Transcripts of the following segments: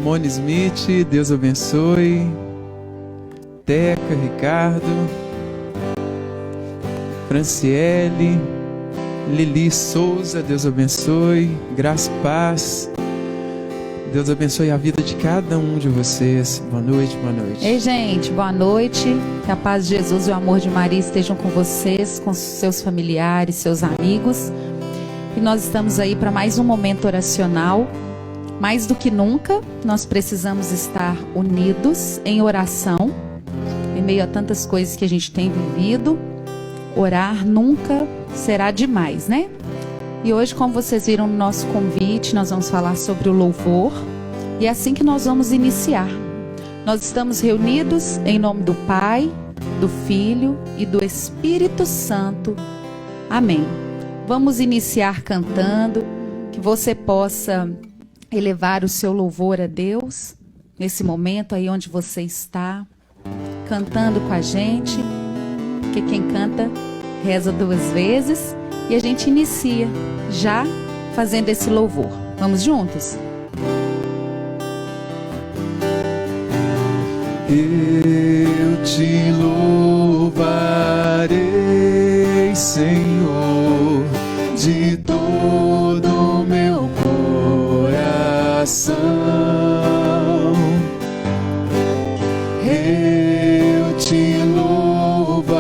Simone Smith, Deus abençoe. Teca, Ricardo, Franciele, Lili Souza, Deus abençoe. Graça e paz. Deus abençoe a vida de cada um de vocês. Boa noite, boa noite. Ei, gente, boa noite. Que a paz de Jesus e o amor de Maria estejam com vocês, com seus familiares, seus amigos. E nós estamos aí para mais um momento oracional. Mais do que nunca, nós precisamos estar unidos em oração. Em meio a tantas coisas que a gente tem vivido, orar nunca será demais, né? E hoje, como vocês viram no nosso convite, nós vamos falar sobre o louvor. E é assim que nós vamos iniciar. Nós estamos reunidos em nome do Pai, do Filho e do Espírito Santo. Amém. Vamos iniciar cantando, que você possa elevar o seu louvor a Deus, nesse momento aí onde você está, cantando com a gente, porque quem canta reza duas vezes, e a gente inicia já fazendo esse louvor. Vamos juntos? Eu te louvarei, Senhor, de todo o meu coração. Eu te louvarei,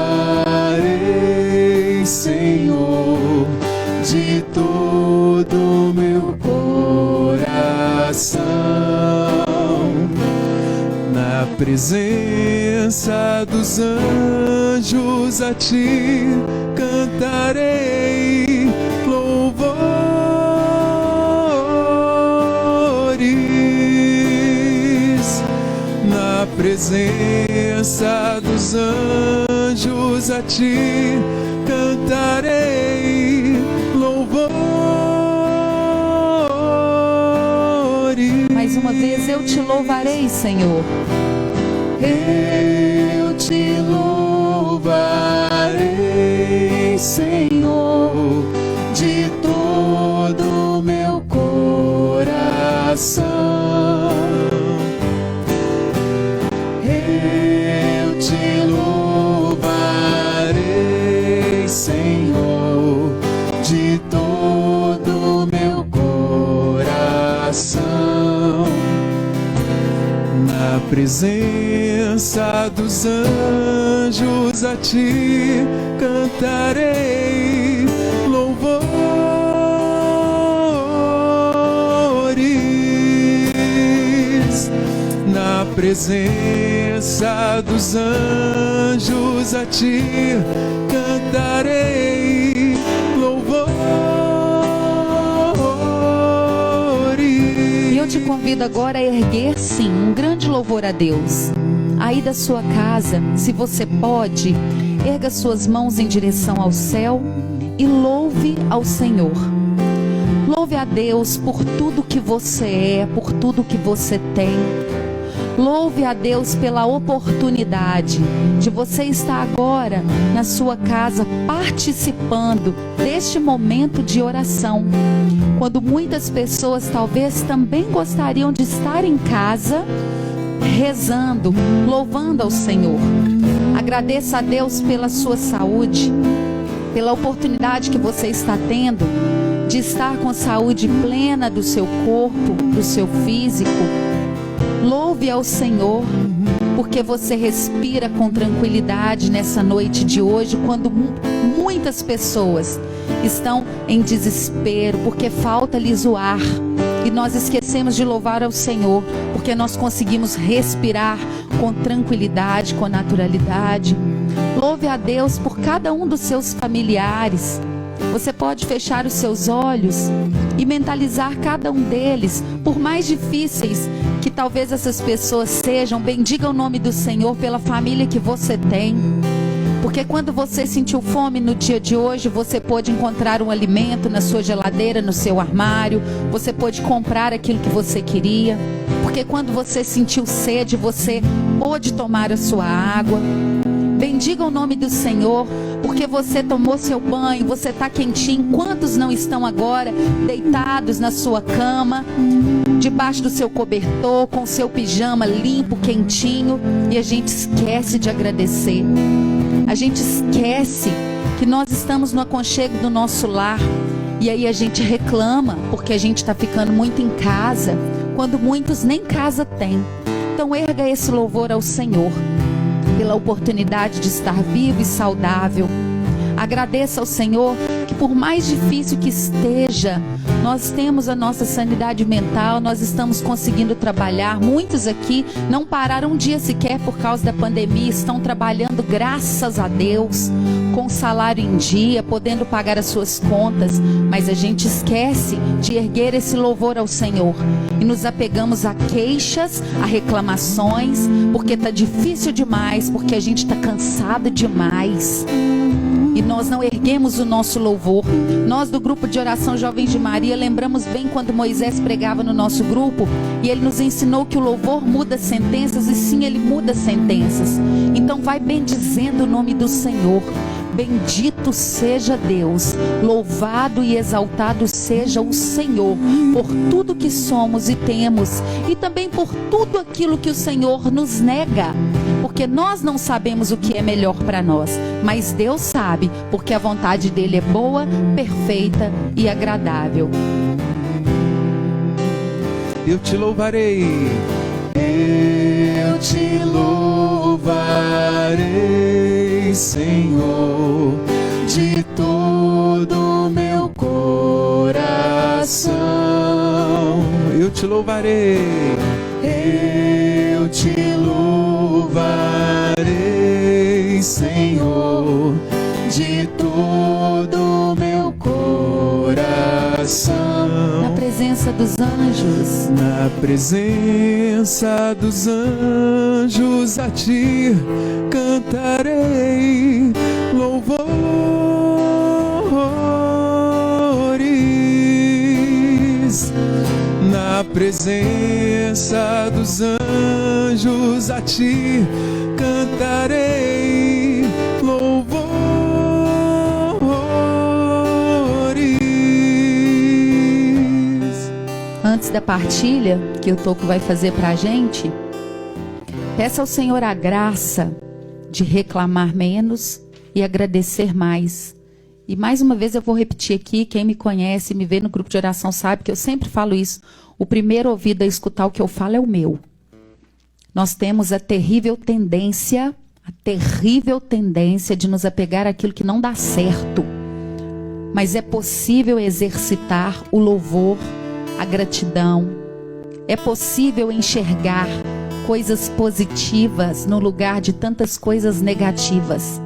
Senhor, de todo o meu coração. Na presença dos anjos a ti cantarei louvores. Na presença dos anjos a ti cantarei louvores. Mais uma vez, eu te louvarei, Senhor. Eu te louvarei, Senhor, de todo o meu coração. Eu te louvarei, Senhor, de todo o meu coração. Na presença dos anjos a ti cantarei louvores. Na presença dos anjos a ti cantarei louvores. E eu te convido agora a erguer, sim, um grande louvor a Deus. Aí da sua casa, se você pode, erga suas mãos em direção ao céu e louve ao Senhor. Louve a Deus por tudo que você é, por tudo que você tem. Louve a Deus pela oportunidade de você estar agora na sua casa participando deste momento de oração. Quando muitas pessoas talvez também gostariam de estar em casa, rezando, louvando ao Senhor. Agradeça a Deus pela sua saúde, pela oportunidade que você está tendo de estar com a saúde plena do seu corpo, do seu físico. Louve ao Senhor, porque você respira com tranquilidade nessa noite de hoje, quando muitas pessoas estão em desespero, porque falta-lhes o ar. E nós esquecemos de louvar ao Senhor, porque nós conseguimos respirar com tranquilidade, com naturalidade. Louve a Deus por cada um dos seus familiares. Você pode fechar os seus olhos e mentalizar cada um deles, por mais difíceis que talvez essas pessoas sejam. Bendiga o nome do Senhor pela família que você tem. Porque quando você sentiu fome no dia de hoje, você pôde encontrar um alimento na sua geladeira, no seu armário. Você pôde comprar aquilo que você queria. Porque quando você sentiu sede, você pôde tomar a sua água. Bendiga o nome do Senhor, porque você tomou seu banho, você está quentinho. Quantos não estão agora deitados na sua cama, debaixo do seu cobertor, com o seu pijama limpo, quentinho, e a gente esquece de agradecer. A gente esquece que nós estamos no aconchego do nosso lar, e aí a gente reclama porque a gente está ficando muito em casa, quando muitos nem casa têm. Então erga esse louvor ao Senhor pela oportunidade de estar vivo e saudável. Agradeça ao Senhor que, por mais difícil que esteja, nós temos a nossa sanidade mental, nós estamos conseguindo trabalhar. Muitos aqui não pararam um dia sequer por causa da pandemia, estão trabalhando, graças a Deus, com salário em dia, podendo pagar as suas contas. Mas a gente esquece de erguer esse louvor ao Senhor e nos apegamos a queixas, a reclamações, porque está difícil demais, porque a gente está cansado demais. E nós não erguemos o nosso louvor. Nós do grupo de oração Jovens de Maria lembramos bem quando Moisés pregava no nosso grupo, e ele nos ensinou que o louvor muda sentenças, e sim, ele muda sentenças. Então vai bendizendo o nome do Senhor. Bendito seja Deus, louvado e exaltado seja o Senhor, por tudo que somos e temos, e também por tudo aquilo que o Senhor nos nega, porque nós não sabemos o que é melhor para nós, mas Deus sabe, porque a vontade dele é boa, perfeita e agradável. Eu te louvarei, eu te louvarei, Senhor, de todo meu coração. Eu te louvarei, eu te louvarei, Senhor, de todo meu coração. Na presença dos anjos, na presença dos anjos, a ti cantarei louvores. Na presença dos anjos, a ti cantarei louvores. Antes da partilha que o Toco vai fazer para a gente, peça ao Senhor a graça de reclamar menos e agradecer mais. E mais uma vez eu vou repetir aqui, quem me conhece, me vê no grupo de oração sabe que eu sempre falo isso. O primeiro ouvido a escutar o que eu falo é o meu. Nós temos a terrível tendência de nos apegar àquilo que não dá certo. Mas é possível exercitar o louvor, a gratidão. É possível enxergar coisas positivas no lugar de tantas coisas negativas.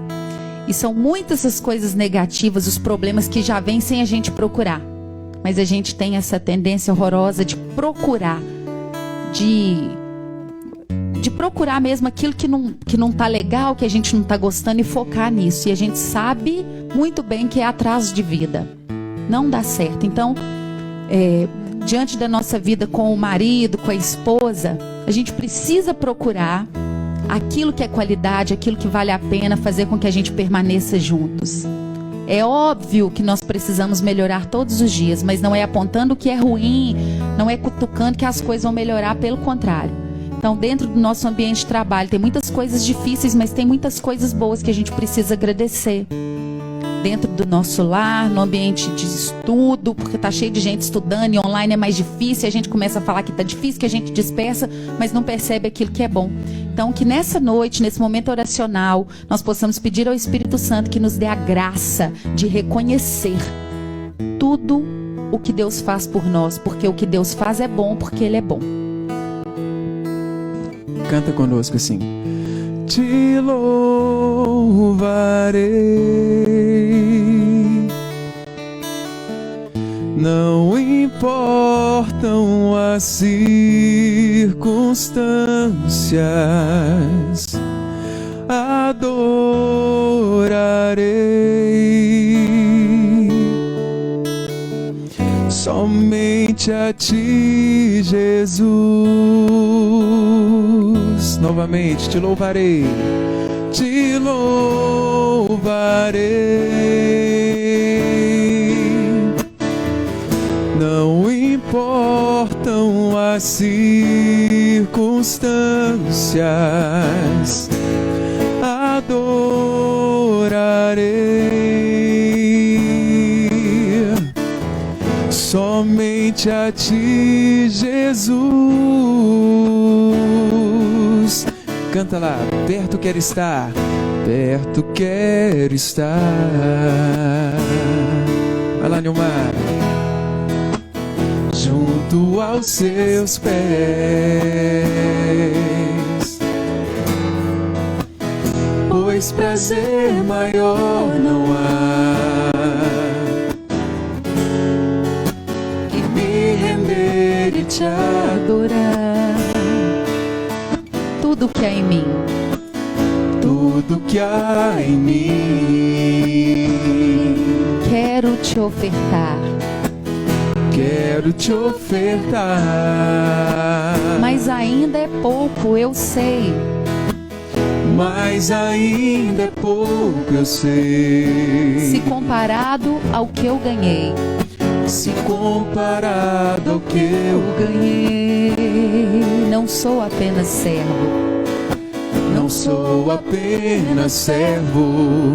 E são muitas as coisas negativas, os problemas que já vêm sem a gente procurar. Mas a gente tem essa tendência horrorosa de procurar, de procurar mesmo aquilo que não tá legal, que a gente não tá gostando, e focar nisso. E a gente sabe muito bem que é atraso de vida. Não dá certo. Então, diante da nossa vida com o marido, com a esposa, a gente precisa procurar aquilo que é qualidade, aquilo que vale a pena, fazer com que a gente permaneça juntos. É óbvio que nós precisamos melhorar todos os dias, mas não é apontando o que é ruim, não é cutucando que as coisas vão melhorar, pelo contrário. Então, dentro do nosso ambiente de trabalho, tem muitas coisas difíceis, mas tem muitas coisas boas que a gente precisa agradecer. Dentro do nosso lar, no ambiente de estudo, porque está cheio de gente estudando e online é mais difícil, a gente começa a falar que está difícil, que a gente dispersa, mas não percebe aquilo que é bom. Então, que nessa noite, nesse momento oracional, nós possamos pedir ao Espírito Santo que nos dê a graça de reconhecer tudo o que Deus faz por nós, porque o que Deus faz é bom, porque Ele é bom. Canta conosco assim. Te louvarei, não importam as circunstâncias, adorarei somente a ti, Jesus. Novamente te louvarei, te louvarei. Não importam as circunstâncias, adorarei somente a ti, Jesus. Canta lá, perto quero estar, perto quero estar. Vai lá, Nilmar. Junto aos seus pés, pois prazer maior não há que me render e te adorar. Tudo que há em mim, tudo que há em mim, quero te ofertar. Quero te ofertar. Mas ainda é pouco, eu sei. Mas ainda é pouco, eu sei. Se comparado ao que eu ganhei. Se comparado ao que eu ganhei. Não sou apenas servo. Não sou apenas servo.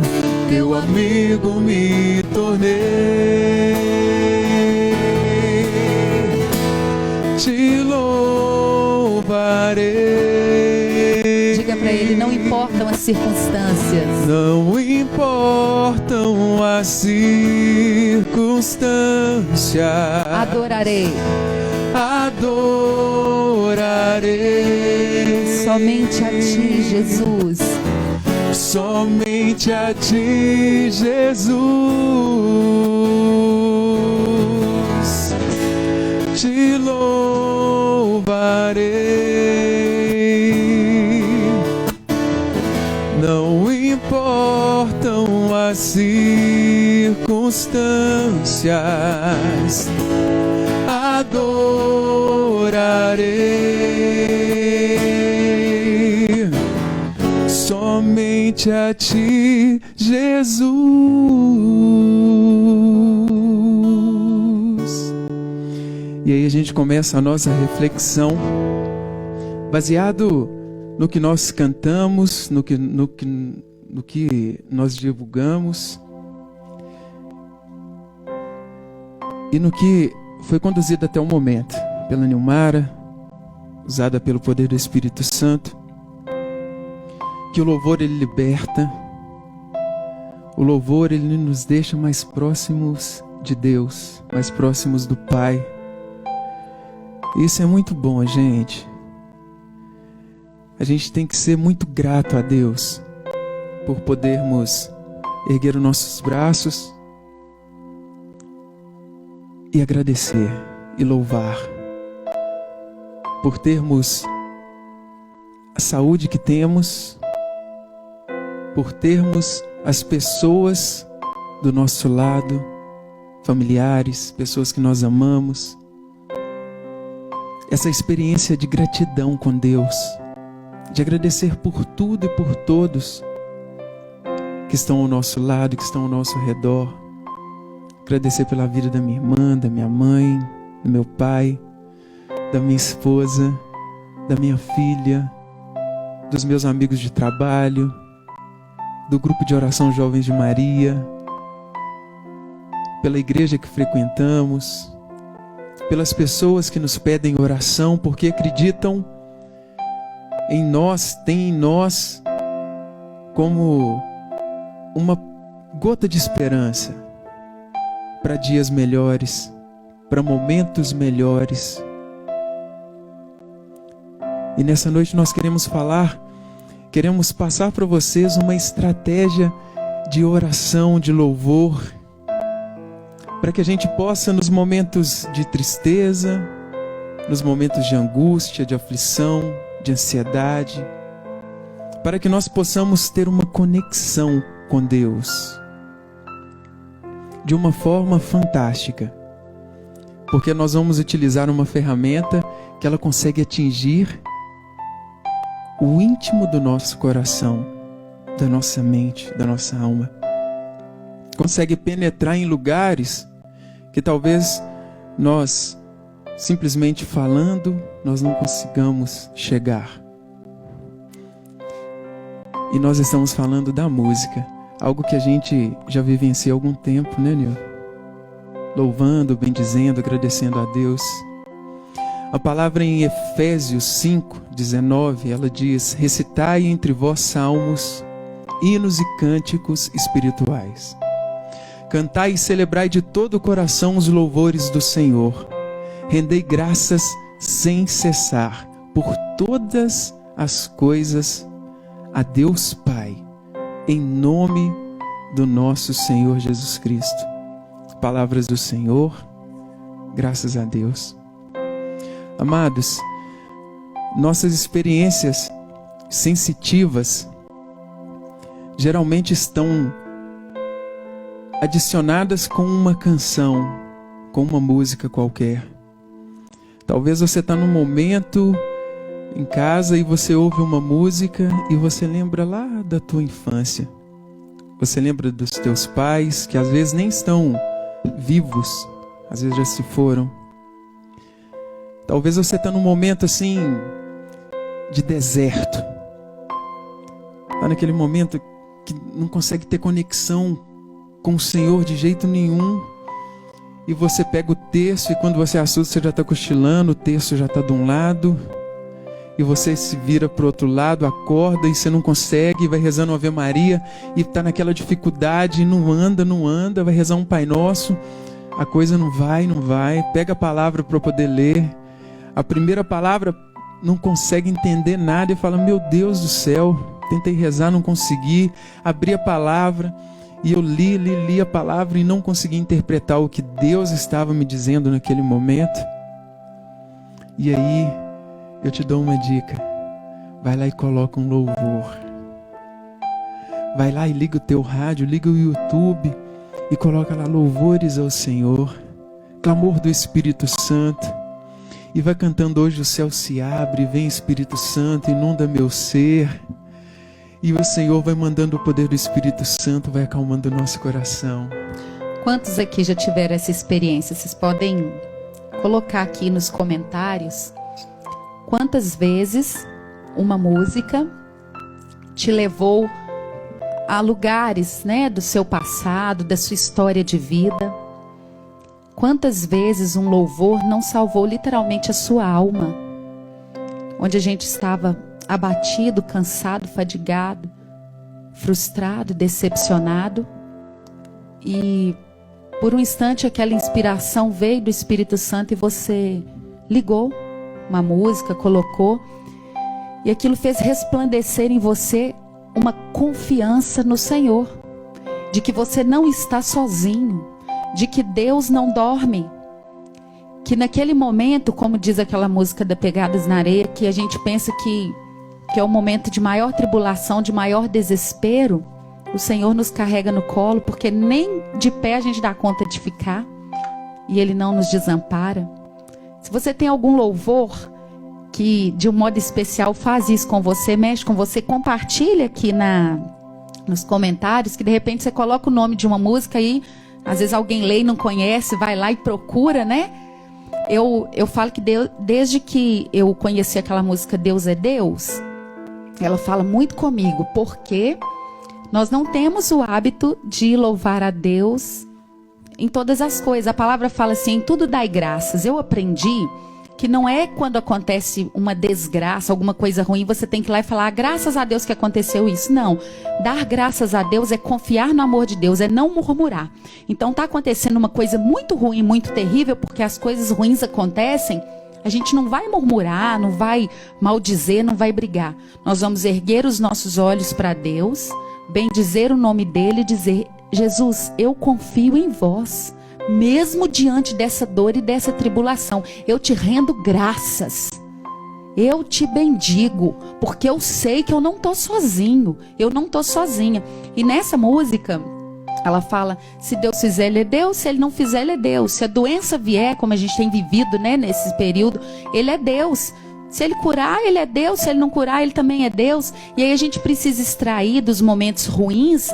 Teu amigo me tornei. Te louvarei. Diga para ele, não importam as circunstâncias. Não importam as circunstâncias. Adorarei. Adorarei. Somente a ti, Jesus. Somente a ti, Jesus. Te louvarei. Não importam as circunstâncias, adorarei somente a ti, Jesus. E aí a gente começa a nossa reflexão baseado no que nós cantamos, no que nós divulgamos e no que foi conduzido até o momento pela Nilmara, usada pelo poder do Espírito Santo. Que o louvor ele liberta, o louvor ele nos deixa mais próximos de Deus, mais próximos do Pai. Isso é muito bom, gente. A gente tem que ser muito grato a Deus por podermos erguer os nossos braços e agradecer e louvar, por termos a saúde que temos, por termos as pessoas do nosso lado, familiares, pessoas que nós amamos. Essa experiência de gratidão com Deus, de agradecer por tudo e por todos que estão ao nosso lado, que estão ao nosso redor. Agradecer pela vida da minha irmã, da minha mãe, do meu pai, da minha esposa, da minha filha, dos meus amigos de trabalho, do grupo de oração Jovens de Maria, pela igreja que frequentamos, pelas pessoas que nos pedem oração porque acreditam em nós, têm em nós como uma gota de esperança para dias melhores, para momentos melhores. E nessa noite nós queremos passar para vocês uma estratégia de oração, de louvor, para que a gente possa, nos momentos de tristeza, nos momentos de angústia, de aflição, de ansiedade, para que nós possamos ter uma conexão com Deus de uma forma fantástica, porque nós vamos utilizar uma ferramenta que ela consegue atingir o íntimo do nosso coração, da nossa mente, da nossa alma. Consegue penetrar em lugares que talvez nós, simplesmente falando, nós não consigamos chegar. E nós estamos falando da música, algo que a gente já vivencia há algum tempo, né, Nil? Louvando, bendizendo, agradecendo a Deus. A palavra em Efésios 5:19, ela diz: recitai entre vós salmos, hinos e cânticos espirituais. Cantai e celebrai de todo o coração os louvores do Senhor. Rendei graças sem cessar por todas as coisas a Deus Pai, em nome do nosso Senhor Jesus Cristo. Palavras do Senhor, graças a Deus. Amados, nossas experiências sensitivas geralmente estão adicionadas com uma canção, com uma música qualquer. Talvez você está num momento em casa e você ouve uma música e você lembra lá da tua infância. Você lembra dos teus pais, que às vezes nem estão vivos, às vezes já se foram. Talvez você está num momento assim de deserto. Está naquele momento que não consegue ter conexão com o Senhor de jeito nenhum. E você pega o terço e quando você assusta você já está cochilando, o terço já está de um lado. E você se vira para o outro lado, acorda e você não consegue, vai rezando uma Ave Maria e está naquela dificuldade, e não anda, vai rezar um Pai Nosso, a coisa não vai, pega a palavra para poder ler, a primeira palavra não consegue entender nada e fala: meu Deus do céu, tentei rezar, não consegui, abri a palavra e eu li a palavra e não consegui interpretar o que Deus estava me dizendo naquele momento. E aí eu te dou uma dica: vai lá e coloca um louvor, vai lá e liga o teu rádio, liga o YouTube e coloca lá louvores ao Senhor, clamor do Espírito Santo, e vai cantando: hoje o céu se abre, vem Espírito Santo, inunda meu ser. E o Senhor vai mandando o poder do Espírito Santo, vai acalmando o nosso coração. Quantos aqui já tiveram essa experiência? Vocês podem colocar aqui nos comentários quantas vezes uma música te levou a lugares, né, do seu passado, da sua história de vida. Quantas vezes um louvor não salvou literalmente a sua alma, onde a gente estava abatido, cansado, fadigado, frustrado, decepcionado, e por um instante aquela inspiração veio do Espírito Santo e você ligou uma música, colocou, e aquilo fez resplandecer em você uma confiança no Senhor, de que você não está sozinho, de que Deus não dorme, que naquele momento, como diz aquela música da Pegadas na Areia, que a gente pensa que é um momento de maior tribulação, de maior desespero, o Senhor nos carrega no colo, porque nem de pé a gente dá conta de ficar, e Ele não nos desampara. Se você tem algum louvor que de um modo especial faz isso com você, mexe com você, compartilha aqui nos comentários, que de repente você coloca o nome de uma música e às vezes alguém lê e não conhece, vai lá e procura, né? Eu falo que Deus, desde que eu conheci aquela música Deus é Deus, ela fala muito comigo, porque nós não temos o hábito de louvar a Deus em todas as coisas. A palavra fala assim: em tudo dai graças. Eu aprendi que não é quando acontece uma desgraça, alguma coisa ruim, você tem que ir lá e falar: graças a Deus que aconteceu isso. Não, dar graças a Deus é confiar no amor de Deus, é não murmurar. Então está acontecendo uma coisa muito ruim, muito terrível, porque as coisas ruins acontecem, a gente não vai murmurar, não vai maldizer, não vai brigar. Nós vamos erguer os nossos olhos para Deus, bendizer o nome dele e dizer: Jesus, eu confio em vós. Mesmo diante dessa dor e dessa tribulação, eu te rendo graças. Eu te bendigo, porque eu sei que eu não estou sozinho. Eu não estou sozinha. E nessa música, ela fala: se Deus fizer, Ele é Deus. Se Ele não fizer, Ele é Deus. Se a doença vier, como a gente tem vivido, né, nesse período, Ele é Deus. Se ele curar, ele é Deus. Se ele não curar, ele também é Deus. E aí a gente precisa extrair dos momentos ruins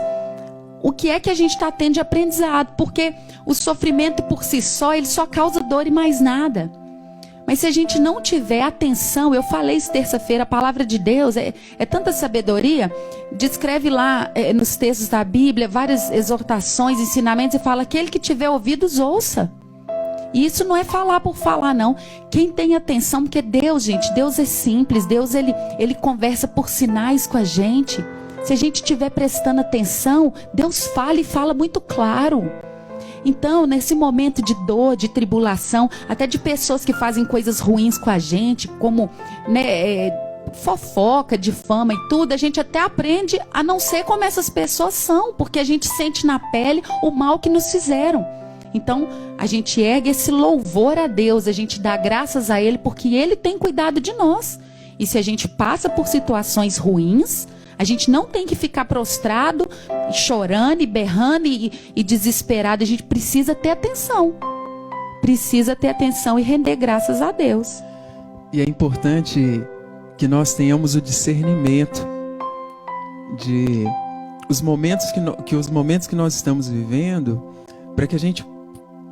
o que é que a gente está tendo de aprendizado. Porque o sofrimento por si só, ele só causa dor e mais nada. Mas se a gente não tiver atenção, eu falei isso terça-feira, a palavra de Deus é tanta sabedoria. Descreve lá nos textos da Bíblia várias exortações, ensinamentos, e fala: aquele que tiver ouvidos, ouça. E isso não é falar por falar, não. Quem tem atenção, porque Deus, gente, Deus é simples. Deus, ele conversa por sinais com a gente. Se a gente estiver prestando atenção, Deus fala e fala muito claro. Então, nesse momento de dor, de tribulação, até de pessoas que fazem coisas ruins com a gente, como fofoca, difama e tudo, a gente até aprende a não ser como essas pessoas são, porque a gente sente na pele o mal que nos fizeram. Então, a gente ergue esse louvor a Deus, a gente dá graças a Ele, porque Ele tem cuidado de nós. E se a gente passa por situações ruins, a gente não tem que ficar prostrado, chorando e berrando e desesperado. A gente precisa ter atenção. Precisa ter atenção e render graças a Deus. E é importante que nós tenhamos o discernimento de os momentos que nós estamos vivendo, para que a gente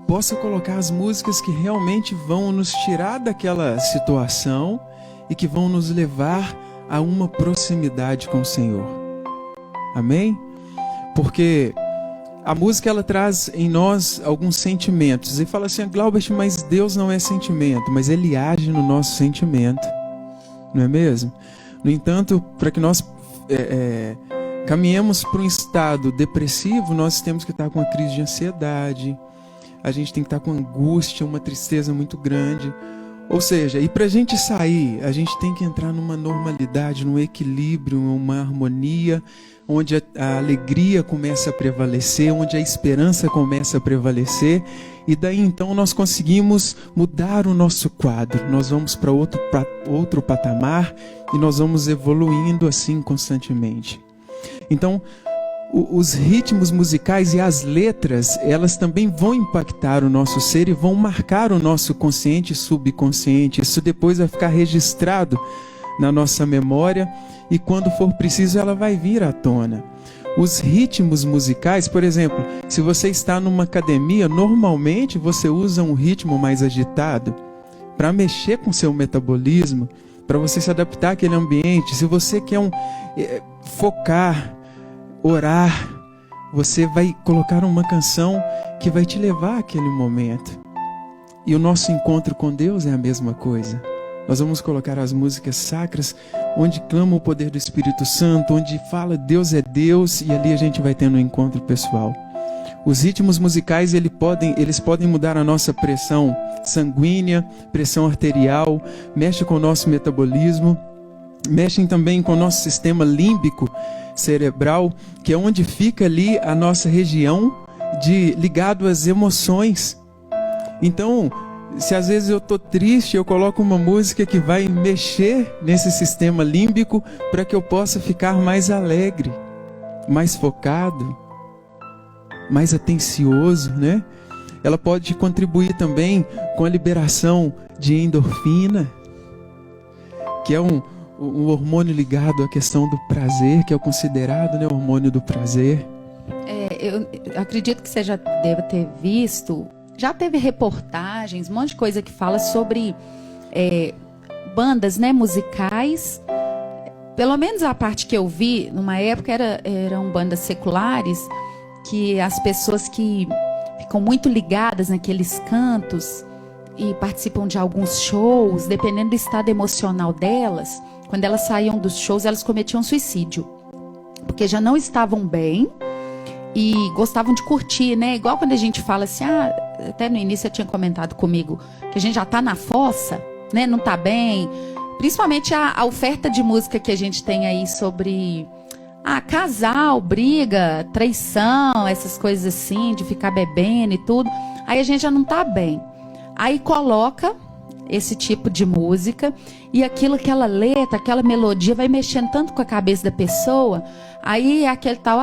possa colocar as músicas que realmente vão nos tirar daquela situação e que vão nos levar a uma proximidade com o Senhor. Amém? Porque a música, ela traz em nós alguns sentimentos. E fala assim: Glaubert, mas Deus não é sentimento, mas Ele age no nosso sentimento. Não é mesmo? No entanto, para que nós caminhemos para um estado depressivo, nós temos que estar com uma crise de ansiedade, a gente tem que estar com angústia, uma tristeza muito grande. Ou seja, e para a gente sair, a gente tem que entrar numa normalidade, num equilíbrio, uma harmonia, onde a alegria começa a prevalecer, onde a esperança começa a prevalecer, e daí então nós conseguimos mudar o nosso quadro. Nós vamos para outro patamar e nós vamos evoluindo assim constantemente. Então, os ritmos musicais e as letras, elas também vão impactar o nosso ser e vão marcar o nosso consciente e subconsciente. Isso depois vai ficar registrado na nossa memória e quando for preciso ela vai vir à tona. Os ritmos musicais, por exemplo, se você está numa academia, normalmente você usa um ritmo mais agitado para mexer com o seu metabolismo, para você se adaptar àquele ambiente. Se você quer focar, orar, você vai colocar uma canção que vai te levar àquele momento. E o nosso encontro com Deus é a mesma coisa. Nós vamos colocar as músicas sacras, onde clama o poder do Espírito Santo, onde fala Deus é Deus, e ali a gente vai tendo um encontro pessoal. Os ritmos musicais, eles podem mudar a nossa pressão sanguínea, pressão arterial, mexe com o nosso metabolismo, mexem também com o nosso sistema límbico cerebral, que é onde fica ali a nossa região ligado às emoções. Então, se às vezes eu estou triste, eu coloco uma música que vai mexer nesse sistema límbico para que eu possa ficar mais alegre, mais focado, mais atencioso, né? Ela pode contribuir também com a liberação de endorfina, que é um hormônio ligado à questão do prazer, que é o considerado, né, o hormônio do prazer. Eu acredito que você já deve ter visto, já teve reportagens, um monte de coisa que fala sobre bandas, né, musicais. Pelo menos a parte que eu vi, numa época, eram bandas seculares, que as pessoas que ficam muito ligadas naqueles cantos e participam de alguns shows, dependendo do estado emocional delas, quando elas saíam dos shows, elas cometiam suicídio. Porque já não estavam bem e gostavam de curtir, né? Igual quando a gente fala assim, até no início você tinha comentado comigo, que a gente já tá na fossa, né? Não tá bem. Principalmente a oferta de música que a gente tem aí sobre casal, briga, traição, essas coisas assim, de ficar bebendo e tudo. Aí a gente já não tá bem. Aí coloca esse tipo de música e aquela letra, aquela melodia vai mexendo tanto com a cabeça da pessoa. Aí aquele tal,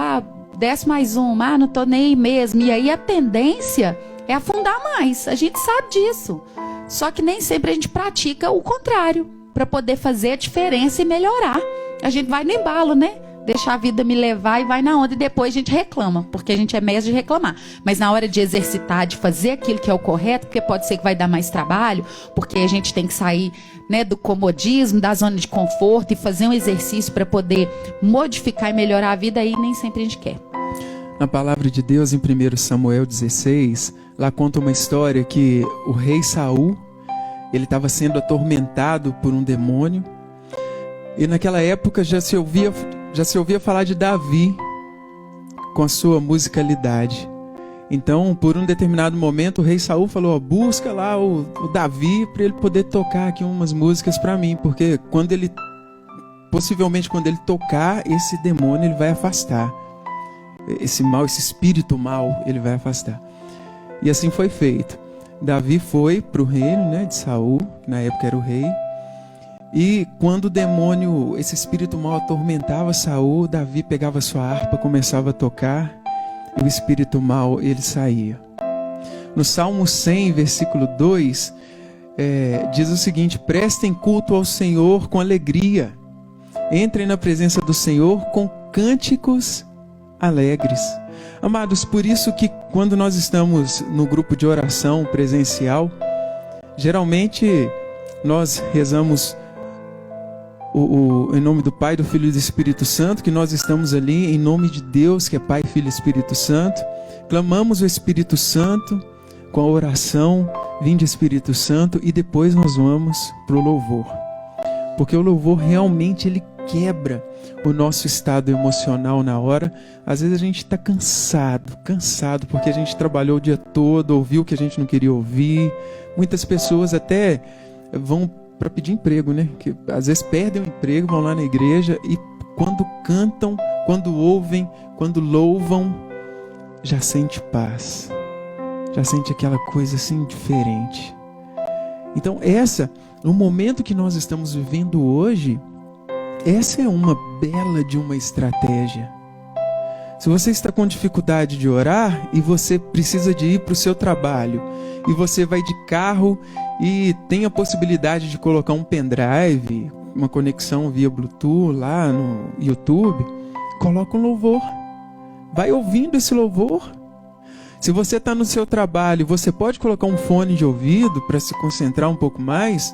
desce mais um, não tô nem aí mesmo. E aí a tendência é afundar mais. A gente sabe disso. Só que nem sempre a gente pratica o contrário. para poder fazer a diferença e melhorar. A gente vai no embalo, né? Deixar a vida me levar e vai na onda, e depois a gente reclama, porque a gente é mestre de reclamar. Mas na hora de exercitar, de fazer aquilo que é o correto, porque pode ser que vai dar mais trabalho, porque a gente tem que sair, né, do comodismo, da zona de conforto e fazer um exercício para poder modificar e melhorar a vida, aí nem sempre a gente quer. Na palavra de Deus, em 1 Samuel 16, lá conta uma história que o rei Saul, ele estava sendo atormentado por um demônio, e naquela época já se ouvia falar de Davi com a sua musicalidade. Então, por um determinado momento, o rei Saul falou: busca lá o Davi para ele poder tocar aqui umas músicas para mim, porque possivelmente quando ele tocar, esse demônio ele vai afastar. Esse espírito mal, ele vai afastar. E assim foi feito. Davi foi para o reino, né, de Saul, que na época era o rei. E quando o demônio, esse espírito mal atormentava Saul, Davi pegava sua harpa, começava a tocar, e o espírito mal, ele saía. No Salmo 100, versículo 2, diz o seguinte: prestem culto ao Senhor com alegria, entrem na presença do Senhor com cânticos alegres. Amados, por isso que quando nós estamos no grupo de oração presencial, geralmente nós rezamos em nome do Pai, do Filho e do Espírito Santo, que nós estamos ali em nome de Deus, que é Pai, Filho e Espírito Santo. Clamamos o Espírito Santo com a oração: vinde Espírito Santo, e depois nós vamos para o louvor. Porque o louvor realmente ele quebra o nosso estado emocional na hora. Às vezes a gente está cansado, porque a gente trabalhou o dia todo, ouviu o que a gente não queria ouvir. Muitas pessoas até vão para pedir emprego, né? Que às vezes perdem o emprego, vão lá na igreja e quando cantam, quando ouvem, quando louvam, já sente paz, já sente aquela coisa assim diferente. Então no momento que nós estamos vivendo hoje, essa é uma bela de uma estratégia. Se você está com dificuldade de orar e você precisa de ir para o seu trabalho, e você vai de carro e tem a possibilidade de colocar um pendrive, uma conexão via Bluetooth lá no YouTube, coloca um louvor. Vai ouvindo esse louvor. Se você está no seu trabalho, você pode colocar um fone de ouvido para se concentrar um pouco mais.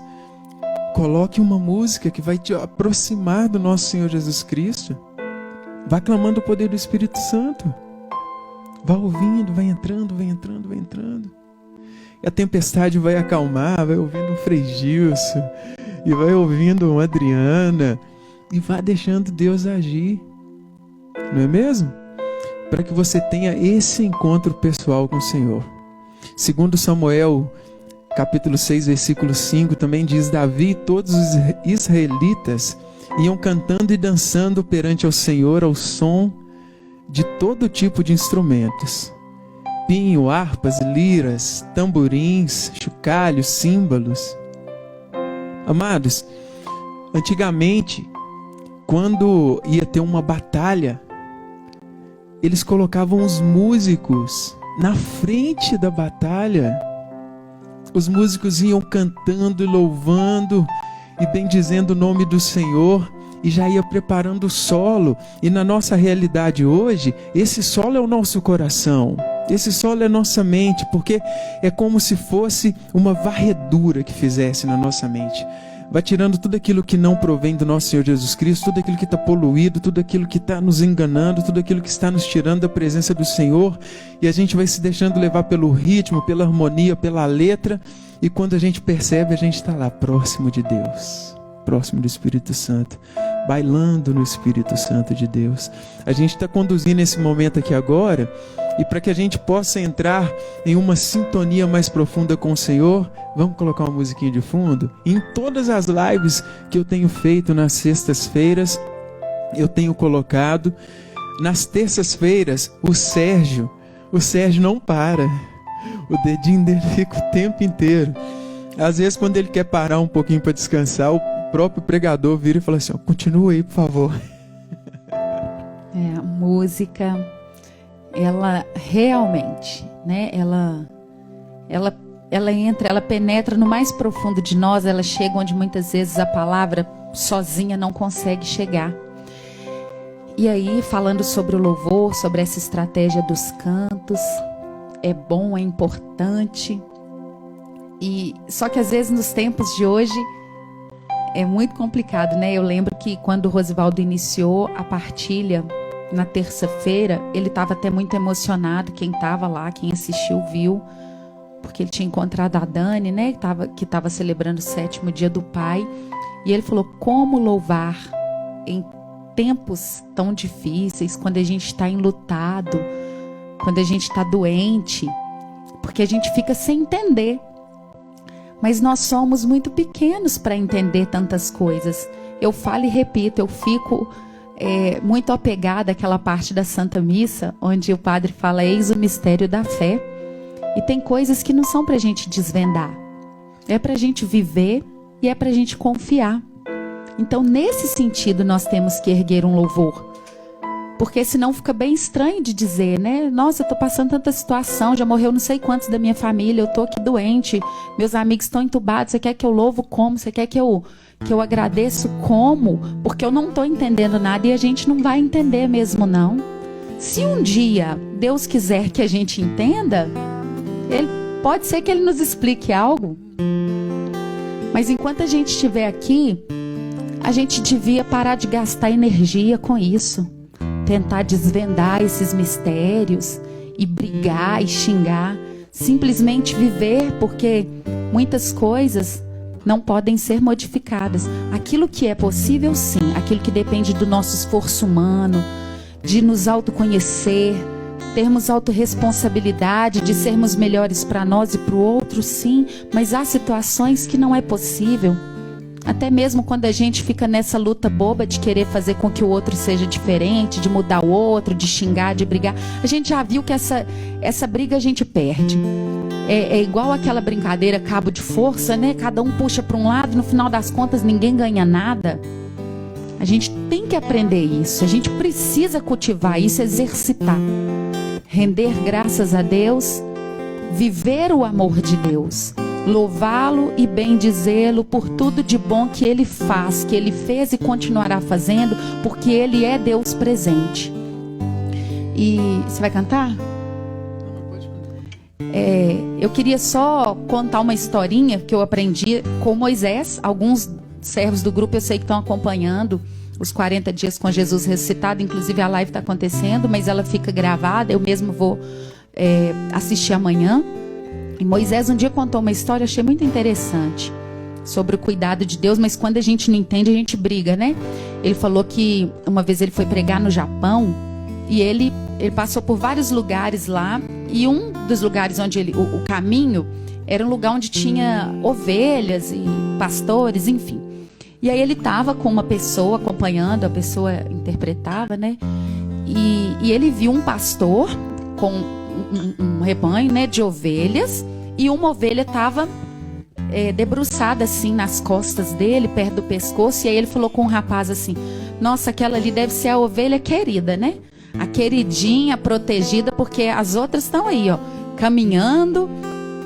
Coloque uma música que vai te aproximar do nosso Senhor Jesus Cristo. Vá clamando o poder do Espírito Santo. Vá ouvindo, vai entrando. E a tempestade vai acalmar, vai ouvindo um Frei Gilson, e vai ouvindo uma Adriana, e vá deixando Deus agir. Não é mesmo? Para que você tenha esse encontro pessoal com o Senhor. Segundo Samuel, capítulo 6, versículo 5, também diz: Davi e todos os israelitas iam cantando e dançando perante ao Senhor ao som de todo tipo de instrumentos: pinho, harpas, liras, tamborins, chocalhos, símbolos. Amados, antigamente, quando ia ter uma batalha, eles colocavam os músicos na frente da batalha. Os músicos iam cantando e louvando e bendizendo o nome do Senhor, e já ia preparando o solo. E na nossa realidade hoje, esse solo é o nosso coração, esse solo é nossa mente, porque é como se fosse uma varredura que fizesse na nossa mente. Vai tirando tudo aquilo que não provém do nosso Senhor Jesus Cristo, tudo aquilo que está poluído, tudo aquilo que está nos enganando, tudo aquilo que está nos tirando da presença do Senhor, e a gente vai se deixando levar pelo ritmo, pela harmonia, pela letra, e quando a gente percebe, a gente está lá próximo de Deus, próximo do Espírito Santo, bailando no Espírito Santo de Deus. A gente está conduzindo esse momento aqui agora, e para que a gente possa entrar em uma sintonia mais profunda com o Senhor, vamos colocar uma musiquinha de fundo? Em todas as lives que eu tenho feito nas sextas-feiras, eu tenho colocado. Nas terças-feiras, o Sérgio não para. O dedinho dele fica o tempo inteiro. Às vezes, quando ele quer parar um pouquinho para descansar, o próprio pregador vira e fala assim: continua aí, por favor. A música, ela realmente, né? Ela ela entra, ela penetra no mais profundo de nós, ela chega onde muitas vezes a palavra sozinha não consegue chegar. E aí, falando sobre o louvor, sobre essa estratégia dos cantos, é bom, é importante. E só que às vezes nos tempos de hoje é muito complicado, né? Eu lembro que quando o Rosivaldo iniciou a partilha na terça-feira, ele estava até muito emocionado. Quem estava lá, quem assistiu, viu, porque ele tinha encontrado a Dani, né? Que estava celebrando o 7º dia do pai. E ele falou: como louvar em tempos tão difíceis, quando a gente está enlutado, quando a gente está doente, porque a gente fica sem entender. Mas nós somos muito pequenos para entender tantas coisas. Eu falo e repito, eu fico muito apegada àquela parte da Santa Missa, onde o padre fala: eis o mistério da fé. E tem coisas que não são para a gente desvendar. É para a gente viver e é para a gente confiar. Então, nesse sentido, nós temos que erguer um louvor. Porque senão fica bem estranho de dizer, né? Nossa, eu tô passando tanta situação, já morreu não sei quantos da minha família, eu tô aqui doente, meus amigos estão entubados, você quer que eu louvo como? Você quer que eu agradeço como? Porque eu não tô entendendo nada e a gente não vai entender mesmo, não. Se um dia Deus quiser que a gente entenda, pode ser que Ele nos explique algo. Mas enquanto a gente estiver aqui, a gente devia parar de gastar energia com isso. Tentar desvendar esses mistérios e brigar e xingar. Simplesmente viver, porque muitas coisas não podem ser modificadas. Aquilo que é possível, sim. Aquilo que depende do nosso esforço humano, de nos autoconhecer, termos autorresponsabilidade, de sermos melhores para nós e para o outro, sim. Mas há situações que não é possível. Até mesmo quando a gente fica nessa luta boba de querer fazer com que o outro seja diferente, de mudar o outro, de xingar, de brigar, a gente já viu que essa briga a gente perde. É igual aquela brincadeira cabo de força, né? Cada um puxa para um lado, no final das contas ninguém ganha nada. A gente tem que aprender isso, a gente precisa cultivar isso, exercitar. Render graças a Deus, viver o amor de Deus. Louvá-lo e bendizê-lo por tudo de bom que Ele faz, que Ele fez e continuará fazendo, porque Ele é Deus presente. E você vai cantar? Eu queria só contar uma historinha que eu aprendi com Moisés. Alguns servos do grupo eu sei que estão acompanhando os 40 dias com Jesus ressuscitado. Inclusive a live está acontecendo, mas ela fica gravada. Eu mesmo vou assistir amanhã. E Moisés um dia contou uma história, achei muito interessante, sobre o cuidado de Deus, mas quando a gente não entende, a gente briga, né? Ele falou que uma vez ele foi pregar no Japão e ele passou por vários lugares lá, e um dos lugares onde o caminho era um lugar onde tinha ovelhas e pastores, enfim. E aí ele estava com uma pessoa acompanhando, a pessoa interpretava, né? E ele viu um pastor com um rebanho, né, de ovelhas, e uma ovelha estava debruçada assim nas costas dele, perto do pescoço. E aí ele falou com o rapaz assim: nossa, aquela ali deve ser a ovelha querida, né? A queridinha, protegida, porque as outras estão aí, ó, caminhando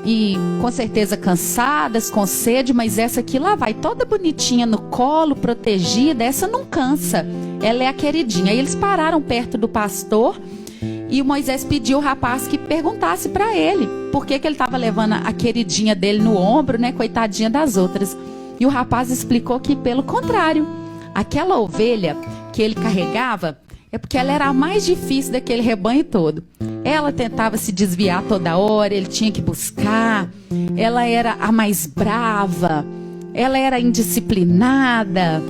e com certeza cansadas, com sede, mas essa aqui lá vai toda bonitinha no colo, protegida, essa não cansa, ela é a queridinha. Aí eles pararam perto do pastor e o Moisés pediu ao rapaz que perguntasse para ele por que ele estava levando a queridinha dele no ombro, né, coitadinha das outras. E o rapaz explicou que, pelo contrário, aquela ovelha que ele carregava é porque ela era a mais difícil daquele rebanho todo. Ela tentava se desviar toda hora, ele tinha que buscar. Ela era a mais brava, ela era indisciplinada.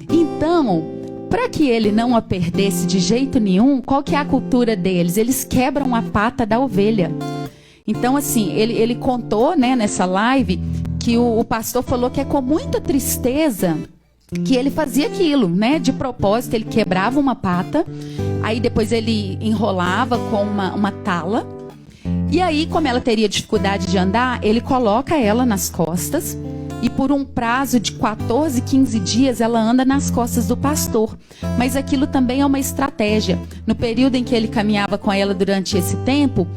Então, para que ele não a perdesse de jeito nenhum, qual que é a cultura deles? Eles quebram a pata da ovelha. Então, assim, ele contou, né, nessa live, que o pastor falou que é com muita tristeza que ele fazia aquilo, né? De propósito, ele quebrava uma pata, aí depois ele enrolava com uma tala, e aí, como ela teria dificuldade de andar, ele coloca ela nas costas, e por um prazo de 14, 15 dias, ela anda nas costas do pastor. Mas aquilo também é uma estratégia. No período em que ele caminhava com ela durante esse tempo,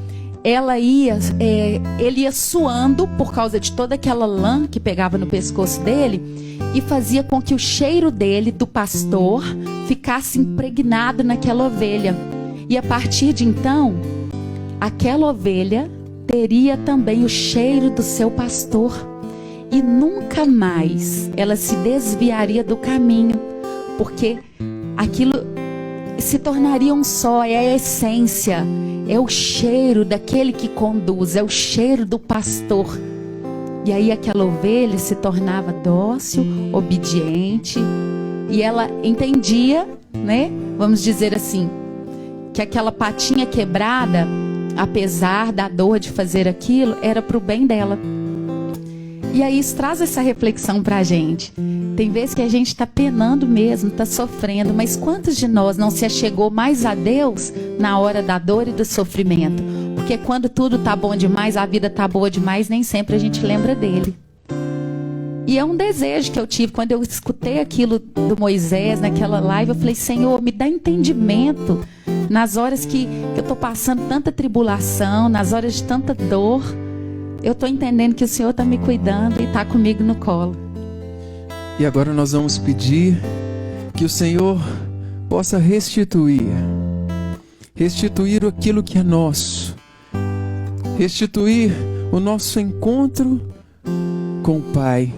ele ia suando por causa de toda aquela lã que pegava no pescoço dele e fazia com que o cheiro dele, do pastor, ficasse impregnado naquela ovelha. E a partir de então, aquela ovelha teria também o cheiro do seu pastor e nunca mais ela se desviaria do caminho, porque aquilo se tornaria um só, é a essência, é o cheiro daquele que conduz, é o cheiro do pastor. E aí aquela ovelha se tornava dócil, obediente, e ela entendia, né? Vamos dizer assim, que aquela patinha quebrada, apesar da dor de fazer aquilo, era para o bem dela. E aí isso traz essa reflexão para a gente. Tem vezes que a gente está penando mesmo, está sofrendo, mas quantos de nós não se achegou mais a Deus na hora da dor e do sofrimento? Porque quando tudo tá bom demais, a vida tá boa demais, nem sempre a gente lembra dele. E é um desejo que eu tive quando eu escutei aquilo do Moisés naquela live. Eu falei: Senhor, me dá entendimento nas horas que eu tô passando tanta tribulação, nas horas de tanta dor. Eu tô entendendo que o Senhor tá me cuidando e tá comigo no colo. E agora nós vamos pedir que o Senhor possa restituir aquilo que é nosso, restituir o nosso encontro com o Pai,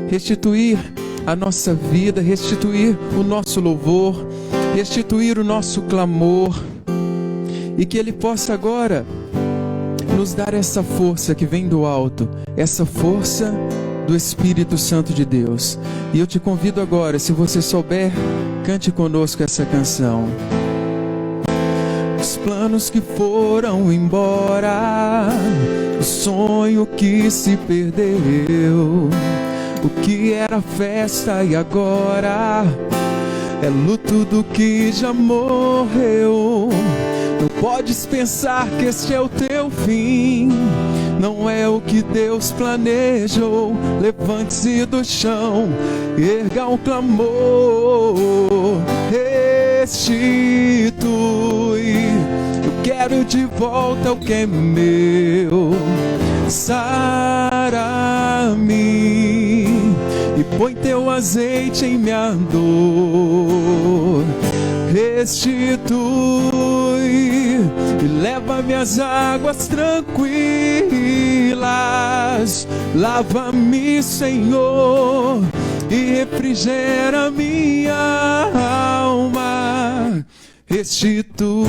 restituir a nossa vida, restituir o nosso louvor, restituir o nosso clamor, e que Ele possa agora nos dar essa força que vem do alto, essa força do Espírito Santo de Deus. E eu te convido agora, se você souber, cante conosco essa canção. Os planos que foram embora, o sonho que se perdeu, o que era festa e agora é luto do que já morreu. Não podes pensar que este é o teu fim, não é o que Deus planejou. Levante-se do chão, erga um clamor, restitui. Eu quero de volta o que é meu. Sara-me e põe teu azeite em minha dor. Restitui e leva-me às águas tranquilas. Lava-me, Senhor, e refrigera minha alma. Restitui.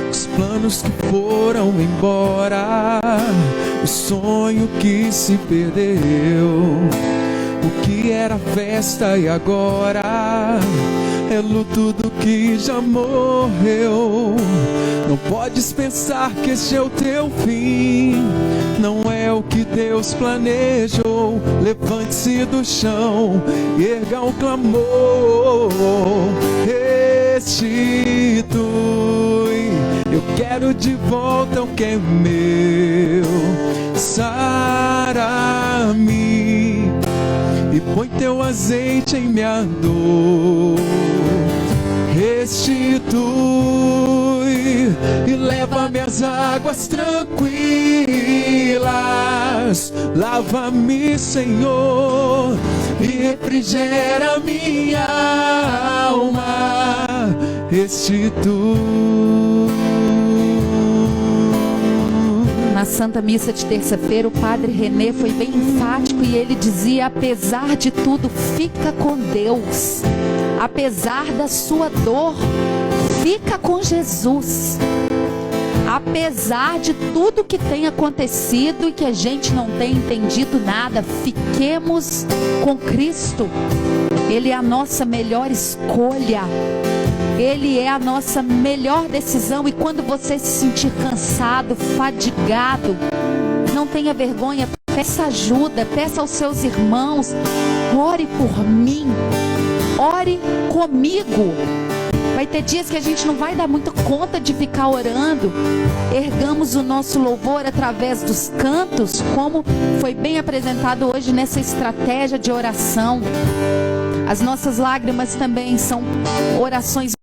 Os planos que foram embora, o sonho que se perdeu, o que era festa e agora é luto do que já morreu. Não podes pensar que este é o teu fim, não é o que Deus planejou. Levante-se do chão, erga um clamor, restitui. Eu quero de volta o que é meu. Sara-me e põe teu azeite em minha dor. Restitui e leva-me às águas tranquilas. Lava-me, Senhor, e refrigera minha alma. Restitui. Na Santa Missa de terça-feira, o Padre René foi bem enfático e ele dizia: apesar de tudo, fica com Deus. Apesar da sua dor, fica com Jesus. Apesar de tudo que tem acontecido e que a gente não tem entendido nada, fiquemos com Cristo. Ele é a nossa melhor escolha. Ele é a nossa melhor decisão. E quando você se sentir cansado, fadigado, não tenha vergonha, peça ajuda, peça aos seus irmãos, ore por mim, ore comigo. Vai ter dias que a gente não vai dar muita conta de ficar orando. Ergamos o nosso louvor através dos cantos, como foi bem apresentado hoje nessa estratégia de oração. As nossas lágrimas também são orações